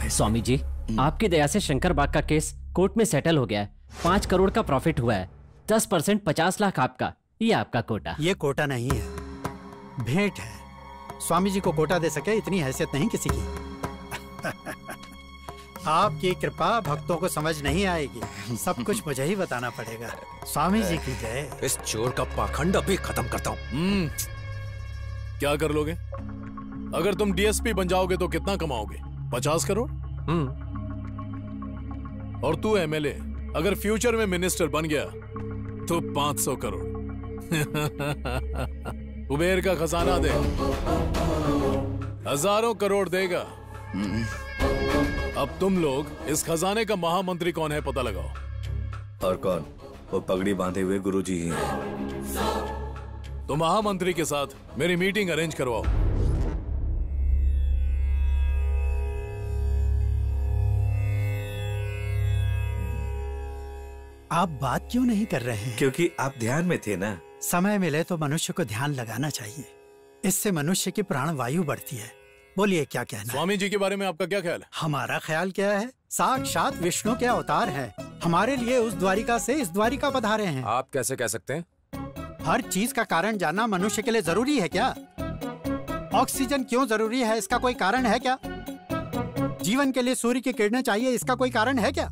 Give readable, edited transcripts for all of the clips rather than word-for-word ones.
स्वामी जी, आपकी दया से शंकर बाग का केस कोर्ट में सेटल हो गया है। 5 करोड़ का प्रॉफिट हुआ है। 10% 50 लाख आपका, ये आपका कोटा। ये कोटा नहीं है, भेंट है। स्वामी जी को कोटा दे सके इतनी हैसियत नहीं किसी की। आपकी कृपा भक्तों को समझ नहीं आएगी, सब कुछ मुझे ही बताना पड़ेगा। स्वामी जी की जय। इस चोर का पाखंड अभी खत्म करता हूँ। क्या कर लोगे? अगर तुम डीएसपी बन जाओगे तो कितना कमाओगे? 50 करोड़। और तू एमएलए अगर फ्यूचर में मिनिस्टर बन गया तो 500 करोड़। कुबेर का खजाना दे, हजारों करोड़ देगा। अब तुम लोग इस खजाने का महामंत्री कौन है पता लगाओ। और कौन? वो पगड़ी बांधे हुए गुरुजी ही हैं। तो महामंत्री के साथ मेरी मीटिंग अरेंज करवाओ। आप बात क्यों नहीं कर रहे हैं? क्योंकि आप ध्यान में थे ना। समय मिले तो मनुष्य को ध्यान लगाना चाहिए, इससे मनुष्य की प्राणवायु बढ़ती है। बोलिए क्या कहना है? स्वामी जी के बारे में आपका क्या ख्याल है? हमारा ख्याल क्या है, साक्षात विष्णु के अवतार हैं। हमारे लिए उस द्वारिका से इस द्वारिका पधारे हैं। आप कैसे कह सकते हैं? हर चीज का कारण जानना मनुष्य के लिए जरूरी है क्या? ऑक्सीजन क्यों जरूरी है, इसका कोई कारण है क्या? जीवन के लिए सूर्य की किरणें चाहिए, इसका कोई कारण है क्या?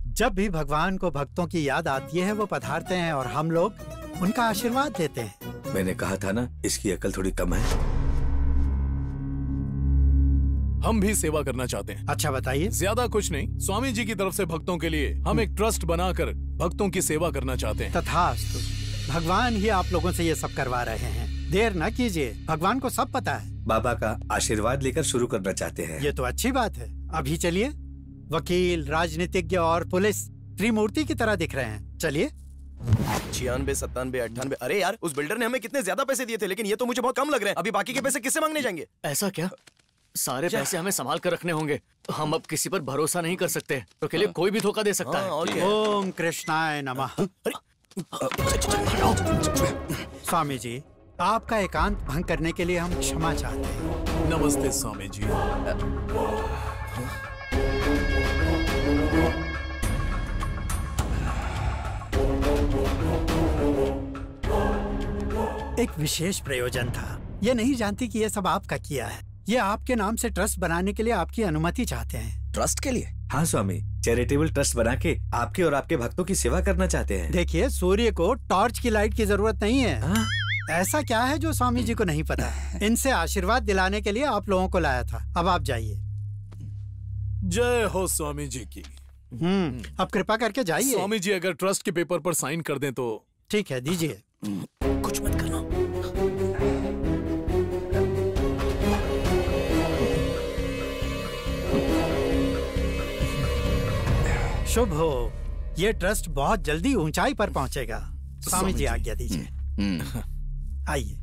जब भी भगवान को भक्तों की याद आती है वो पधारते हैं और हम लोग उनका आशीर्वाद देते हैं। मैंने कहा था ना, इसकी अकल थोड़ी कम है। हम भी सेवा करना चाहते हैं। अच्छा बताइए। ज्यादा कुछ नहीं, स्वामी जी की तरफ से भक्तों के लिए हम एक ट्रस्ट बनाकर भक्तों की सेवा करना चाहते हैं। तथास्तु, भगवान ही आप लोगों से ये सब करवा रहे हैं। देर न कीजिए, भगवान को सब पता है। बाबा का आशीर्वाद लेकर शुरू करना चाहते हैं। ये तो अच्छी बात है। अभी चलिए। वकील, राजनीतिज्ञ और पुलिस त्रिमूर्ति की तरह दिख रहे हैं। चलिए। 96, 97, 98। अरे यार, उस बिल्डर ने हमें कितने ज्यादा पैसे दिए थे, लेकिन ये तो मुझे बहुत कम लग रहे हैं। अभी बाकी के पैसे किससे मांगने जाएंगे? ऐसा क्या? सारे पैसे हमें संभाल कर रखने होंगे। हम अब किसी पर भरोसा नहीं कर सकते, तो के लिए कोई भी धोखा दे सकता है। ओम कृष्णाय नमः। स्वामी जी, आपका एकांत भंग करने के लिए हम क्षमा चाहते हैं। नमस्ते स्वामी जी। एक विशेष प्रयोजन था। ये नहीं जानती कि ये सब आपका किया है। ये आपके नाम से ट्रस्ट बनाने के लिए आपकी अनुमति चाहते हैं। ट्रस्ट के लिए? हाँ स्वामी, चैरिटेबल ट्रस्ट बना के आपके और आपके भक्तों की सेवा करना चाहते हैं। देखिए, सूर्य को टॉर्च की लाइट की जरूरत नहीं है। ऐसा क्या है जो स्वामी जी को नहीं पता? इनसे आशीर्वाद दिलाने के लिए आप लोगों को लाया था। अब आप जाइए। जय हो स्वामी जी की। अब कृपा करके जाइए। स्वामी जी अगर ट्रस्ट के पेपर पर साइन कर दें तो? ठीक है, दीजिए। कुछ मत करना। शुभ हो। ये ट्रस्ट बहुत जल्दी ऊंचाई पर पहुंचेगा। स्वामी जी आज्ञा दीजिए। आइए।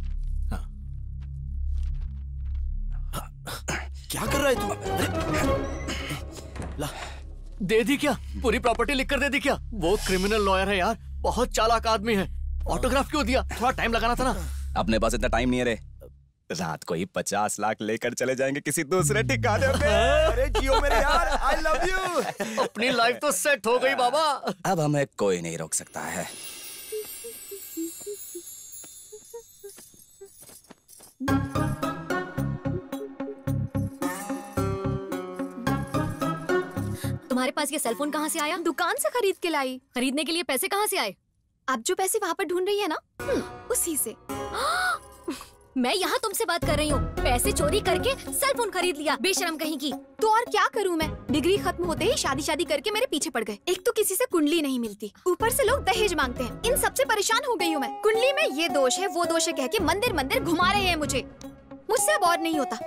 क्या कर रहा है तू? ला, दे दी क्या? पूरी प्रॉपर्टी लिख कर दे दी क्या? वो क्रिमिनल लॉयर है यार, बहुत चालाक आदमी है। ऑटोग्राफ क्यों दिया? थोड़ा टाइम लगाना था ना। अपने पास इतना टाइम नहीं है रे। रात को ही 50 लाख लेकर चले जाएंगे किसी दूसरे ठिकाने पे। अरे जियो मेरे यार, आई लव यू। अपनी लाइफ तो सेट हो गई बाबा। अब हमें कोई नहीं रोक सकता है। तुम्हारे पास ये सेलफोन कहाँ से आया? दुकान से खरीद के लाई। खरीदने के लिए पैसे कहाँ से आए? आप जो पैसे वहाँ पर ढूंढ रही है ना, उसी से। मैं यहाँ तुमसे बात कर रही हूँ। पैसे चोरी करके सेलफोन खरीद लिया, बेशरम कहीं की। तो और क्या करूँ मैं? डिग्री खत्म होते ही शादी करके मेरे पीछे पड़ गए। एक तो किसी से कुंडली नहीं मिलती, ऊपर से लोग दहेज मांगते हैं। इन सबसे परेशान हो गई हूँ मैं। कुंडली में ये दोष है, वो दोष है कह के मंदिर घुमा रहे हैं मुझे। मुझसे अब और नहीं होता।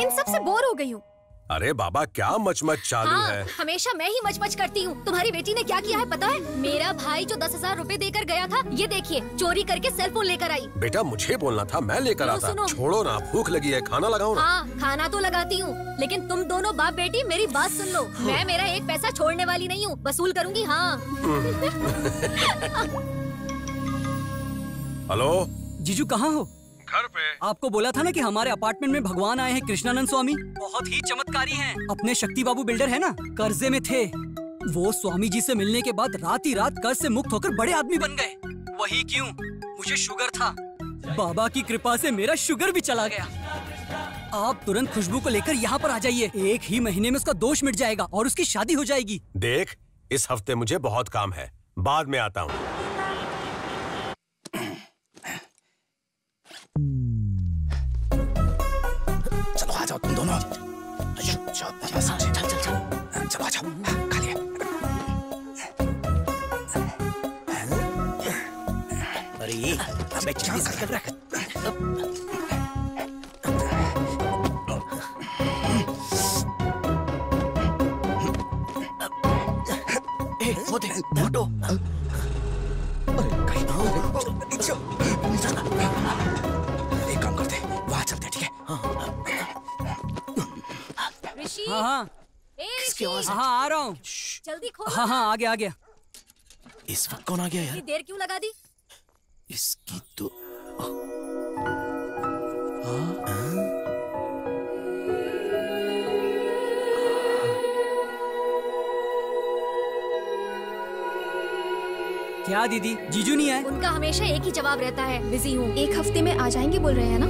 इन सबसे बोर हो गई हूँ। अरे बाबा, क्या मचमच चालू है? हमेशा मैं ही मचमच करती हूँ। तुम्हारी बेटी ने क्या किया है पता है? मेरा भाई जो 10,000 रुपए देकर गया था, ये देखिए चोरी करके सेलफोन लेकर आई। बेटा मुझे बोलना था, मैं लेकर आता। छोड़ो ना, भूख लगी है, खाना लगाओ ना। हाँ, खाना तो लगाती हूँ, लेकिन तुम दोनों बाप बेटी मेरी बात सुन लो। मैं मेरा एक पैसा छोड़ने वाली नहीं हूँ, वसूल करूँगी। हाँ। हेलो जीजू कहाँ हो? घर पे। आपको बोला था ना कि हमारे अपार्टमेंट में भगवान आए हैं कृष्णानंद स्वामी, बहुत ही चमत्कारी हैं। अपने शक्ति बाबू बिल्डर है ना, कर्जे में थे। वो स्वामी जी से मिलने के बाद रात ही रात कर्ज से मुक्त होकर बड़े आदमी बन गए। वही क्यों, मुझे शुगर था, बाबा की कृपा से मेरा शुगर भी चला गया। आप तुरंत खुशबू को लेकर यहाँ पर आ जाइए, 1 ही महीने में उसका दोष मिट जाएगा और उसकी शादी हो जाएगी। देख, इस हफ्ते मुझे बहुत काम है, बाद में आता हूँ। चलो आ जाओ तुम दोनों। चलो आ जाओ, खा लिया। अरे अबे जल्दी से कर रख। वो देख, फोटो। एक काम करते, वहाँ चलते, ठीक है? ऋषि। हाँ ऋषि। हाँ आ रहा हूँ। जल्दी खोलो। हाँ आ गया आ गया। इस वक्त कौन आ गया यार? इतनी देर क्यों लगा दी? इसकी तो क्या दीदी, जीजू नहीं आए? उनका हमेशा एक ही जवाब रहता है, बिजी हूँ। 1 हफ्ते में आ जाएंगे बोल रहे हैं ना?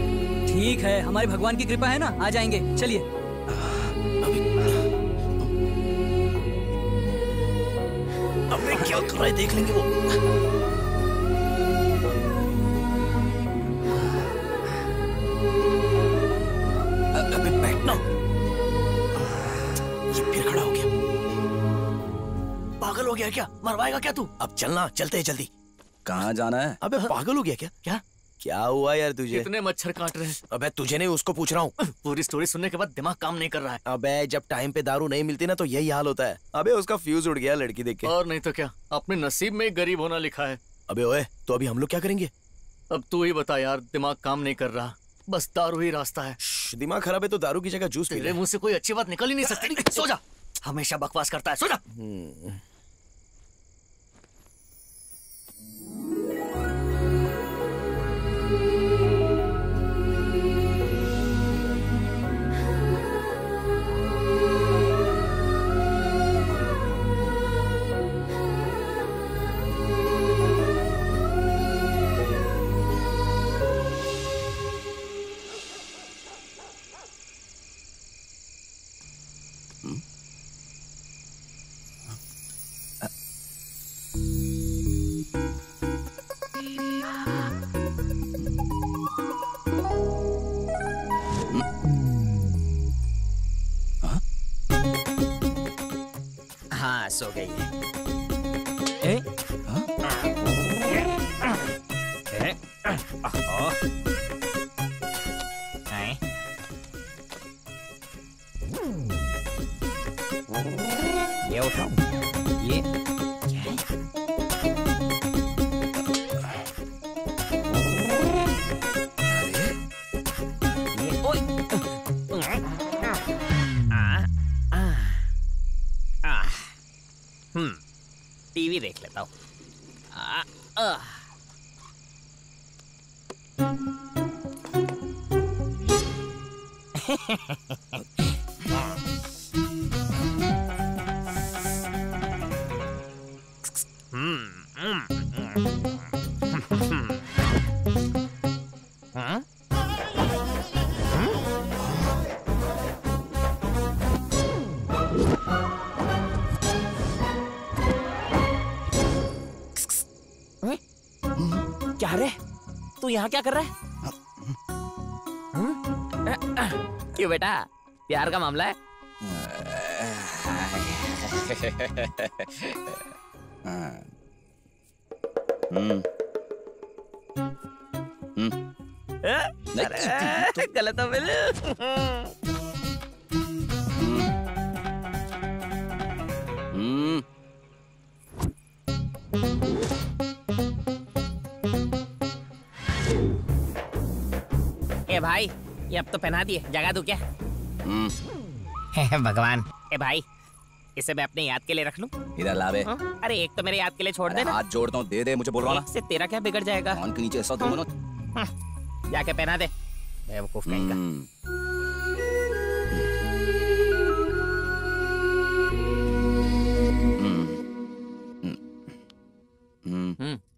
ठीक है, हमारे भगवान की कृपा है ना, आ जाएंगे। चलिए। अबे क्या कर रहा है, देख लेंगे वो। अबे बैठना। ये फिर खड़ा हो गया। पागल हो गया क्या? मरवाएगा क्या तू? अब चलना, चलते हैं जल्दी। कहाँ जाना है? अबे पागल हो गया क्या? क्या क्या हुआ यार तुझे? कितने मच्छर काट रहे हैं? अबे तुझे नहीं, उसको पूछ रहा हूँ। पूरी स्टोरी सुनने के बाद दिमाग काम नहीं कर रहा है। अबे जब टाइम पे दारू नहीं मिलती ना तो यही हाल होता है। अबे उसका फ्यूज उड़ गया लड़की देख के। और नहीं तो क्या, अपने नसीब में गरीब होना लिखा है। अबे ओए, तो अभी हम लोग क्या करेंगे? अब तू ही बता यार, दिमाग काम नहीं कर रहा, बस दारू ही रास्ता है। दिमाग खराब है तो दारू की जगह जूस पी ले। तेरे मुंह से कोई अच्छी बात निकल ही नहीं सकती। सो जा, हमेशा बकवास करता है, सो जा। हाँ, सो गई है। ये उठाओ, ये क्या है? ये ओए, टीवी देख लेता हूँ। क्या रे, तू यहाँ क्या कर रहा है? क्यों बेटा, प्यार का मामला है? गलत हो मिले। ए भाई, ये अब तो पहना दिए, जगा दूं क्या? भगवान। ए भाई, इसे मैं अपने याद के लिए रख लूं? इधर ला बे। अरे एक तो मेरे याद के लिए छोड़ दे ना। हाथ जोड़ता हूँ, दे दे, मुझे बोलवा ना। इससे तेरा क्या बिगड़ जाएगा? कान के नीचे ऐसा दूंगा ना। जाके पहना दे, बेवकूफ कहीं का।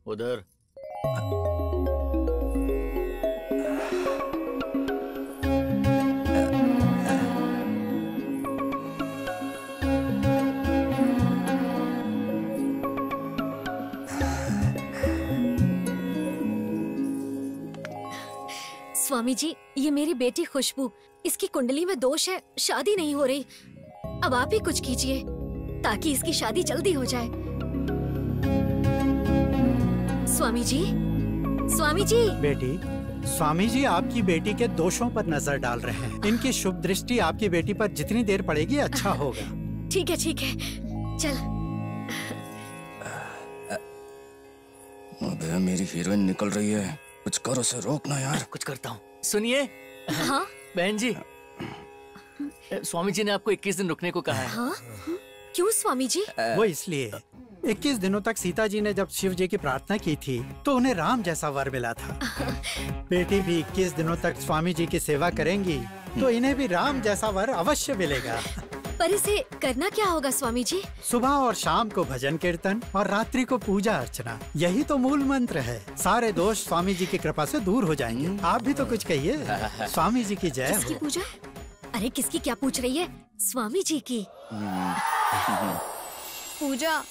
उधर स्वामी जी, ये मेरी बेटी खुशबू, इसकी कुंडली में दोष है, शादी नहीं हो रही। अब आप ही कुछ कीजिए ताकि इसकी शादी जल्दी हो जाए। स्वामी जी, स्वामी जी। बेटी, स्वामी जी आपकी बेटी के दोषों पर नजर डाल रहे हैं। इनकी शुभ दृष्टि आपकी बेटी पर जितनी देर पड़ेगी अच्छा होगा। ठीक है ठीक है, चल। अबे मेरी हीरोइन निकल रही है, कुछ करो से रोकना यार। कुछ करता हूँ। सुनिए। हाँ बहन जी, स्वामी जी ने आपको 21 दिन रुकने को कहा है। हाँ? क्यों स्वामी जी? वो इसलिए 21 दिनों तक सीता जी ने जब शिव जी की प्रार्थना की थी तो उन्हें राम जैसा वर मिला था। बेटी भी 21 दिनों तक स्वामी जी की सेवा करेंगी तो इन्हें भी राम जैसा वर अवश्य मिलेगा। पर इसे करना क्या होगा स्वामी जी? सुबह और शाम को भजन कीर्तन और रात्रि को पूजा अर्चना, यही तो मूल मंत्र है। सारे दोष स्वामी जी की कृपा से दूर हो जाएंगे। आप भी तो कुछ कहिए। स्वामी जी की जय किसकी हो। पूजा? अरे किसकी क्या पूछ रही है? स्वामी जी की। पूजा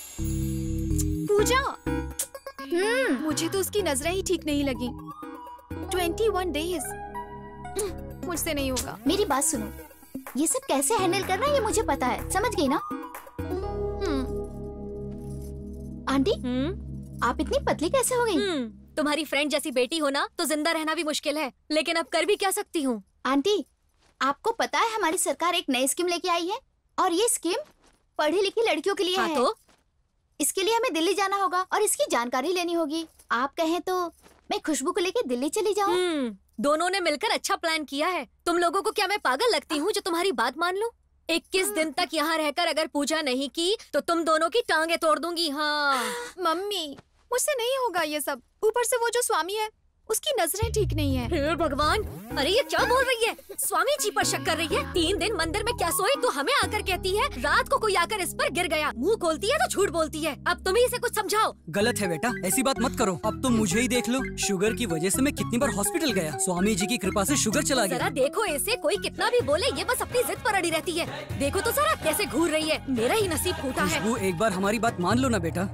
पूजा। मुझे तो उसकी नजरें ही ठीक नहीं लगी। 21 डेज मुझसे नहीं होगा। मेरी बात सुनो, ये सब कैसे हैंडल करना ये मुझे पता है, समझ गई ना? आंटी, आप इतनी पतली कैसे हो गई? तुम्हारी फ्रेंड जैसी बेटी हो ना तो जिंदा रहना भी मुश्किल है, लेकिन अब कर भी क्या सकती हूँ। आंटी, आपको पता है हमारी सरकार एक नई स्कीम लेके आई है और ये स्कीम पढ़ी लिखी लड़कियों के लिए है। तो इसके लिए हमें दिल्ली जाना होगा और इसकी जानकारी लेनी होगी। आप कहें तो मैं खुशबू को लेकर दिल्ली चली जाऊँ? दोनों ने मिलकर अच्छा प्लान किया है। तुम लोगों को क्या मैं पागल लगती हूँ जो तुम्हारी बात मान लूं? 21 दिन तक यहाँ रहकर अगर पूजा नहीं की तो तुम दोनों की टांगे तोड़ दूंगी। हाँ मम्मी, मुझसे नहीं होगा ये सब। ऊपर से वो जो स्वामी है उसकी नजरें ठीक नहीं है। हे भगवान, अरे ये क्या बोल रही है? स्वामी जी पर शक कर रही है। 3 दिन मंदिर में क्या सोई तो हमें आकर कहती है रात को कोई आकर इस पर गिर गया। मुंह खोलती है तो झूठ बोलती है। अब तुम ही इसे कुछ समझाओ। गलत है बेटा, ऐसी बात मत करो। अब तुम मुझे ही देख लो, शुगर की वजह से मैं कितनी बार हॉस्पिटल गया। स्वामी जी की कृपा से शुगर चला गया। जरा देखो इसे, कोई कितना भी बोले ये बस अपनी जिद पर अड़ी रहती है। देखो तो जरा कैसे घूर रही है। मेरा ही नसीब फूटा है। खुशबू, एक बार हमारी बात मान लो ना बेटा।